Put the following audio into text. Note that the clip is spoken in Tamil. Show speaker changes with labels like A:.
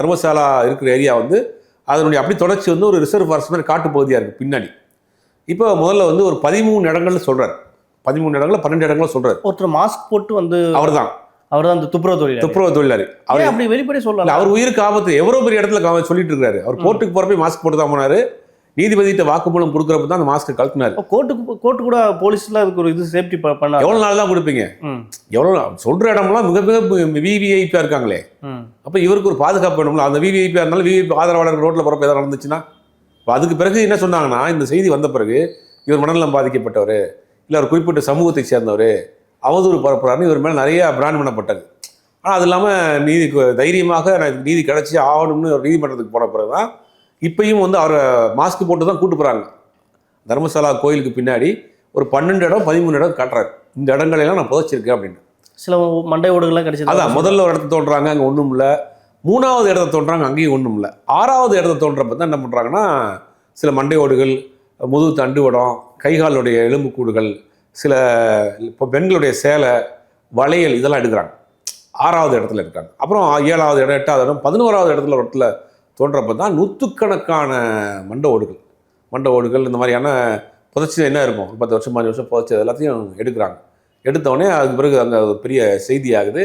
A: தர்மசாலா இருக்கிற ஏரியா வந்து அதனுடைய அப்படி தொடர்ச்சி வந்து ஒரு ரிசர்வ் ஃபாரஸ்ட் மாதிரி காட்டு பகுதியாக இருக்குது பின்னாடி. இப்போ முதல்ல வந்து ஒரு 13 இடங்கள்னு சொல்கிறார். 13 இடங்கள் 12 இடங்களும் சொல்கிறார்.
B: ஒருத்தர் மாஸ்க் போட்டு வந்து
A: அவர் தான்
B: அந்த துப்புரவு
A: தொழிலாளி. அவர்
B: அப்படி வெளிப்படை சொல்லலாம்.
A: அவர் உயிருக்கு ஆபத்து எவ்வளோ பெரிய இடத்துல சொல்லிட்டு இருக்காரு. அவர் கோர்ட்டுக்கு போகிறப்ப மாஸ்க் போட்டு தான் போனார். நீதிபதிகிட்ட வாக்குமூலம் கொடுக்குறப்ப தான் அந்த மாஸ்க்கை கழட்டினார்.
B: கோர்ட்டு கூட போலீஸ்ல அதுக்கு ஒரு இது சேஃப்டி பண்ண
A: எவ்வளோ நாள் தான் கொடுப்பீங்க? எவ்வளோ சொல்கிற இடம்லாம் மிக மிக விவிஐபியாக இருக்காங்களே. அப்போ இவருக்கு ஒரு பாதுகாப்பு வேணும்ல. அந்த விவிஐபியாக இருந்தாலும் விவிஐபி ஆதரவாளர் ரோட்டில் போகிறப்ப எதாவது நடந்துச்சுன்னா அதுக்கு பிறகு என்ன சொன்னாங்கன்னா, இந்த செய்தி வந்த பிறகு இவர் மனநலம் பாதிக்கப்பட்டவர், இல்லை அவர் குறிப்பிட்ட சமூகத்தை சேர்ந்தவர், அவதூறு பரப்புறாருன்னு இவர் மேலே நிறைய பிராண்ட் பண்ணப்பட்டது. ஆனால் அது இல்லாமல் நீதி தைரியமாக நீதி கிடச்சி ஆகணும்னு ஒரு நீதிமன்றத்துக்கு போன பிறகு தான் இப்பயும் வந்து அவரை மாஸ்க் போட்டு தான் கூட்டு போகிறாங்க. தர்மசாலா கோயிலுக்கு பின்னாடி ஒரு 12 இடம் 13 இடம் காட்டுறாரு. இந்த இடங்களெல்லாம் நான் புதைச்சிருக்கேன் அப்படின்னு.
B: சில மண்டை ஓடுகள்லாம் கிடைச்சது.
A: அதான் முதல்ல ஒரு இடத்த தோன்றாங்க, அங்கே ஒன்றும் இல்லை. 3வது இடத்த தோன்றாங்க, அங்கேயும் ஒன்றும் இல்லை. 6வது இடத்த தோன்றப்ப தான் என்ன பண்ணுறாங்கன்னா, சில மண்டை ஓடுகள், முதுகு தண்டுவடம், கைகாலுடைய எலும்புக்கூடுகள், சில இப்போ பெண்களுடைய சேலை, வளையல் இதெல்லாம் எடுக்கிறாங்க. 6வது இடத்துல இருக்காங்க. அப்புறம் 7வது இடம் 8வது இடம் 11வது இடத்துல தோன்றப்ப தான் நூற்றுக்கணக்கான மண்டை ஓடுகள் இந்த மாதிரியான புதைச்சி என்ன இருக்கும் 10 வருஷம் 5 வருஷம் புதைச்சது எல்லாத்தையும் எடுக்கிறாங்க. எடுத்தவொடனே அதுக்கு பிறகு அங்கே ஒரு பெரிய செய்தி ஆகுது.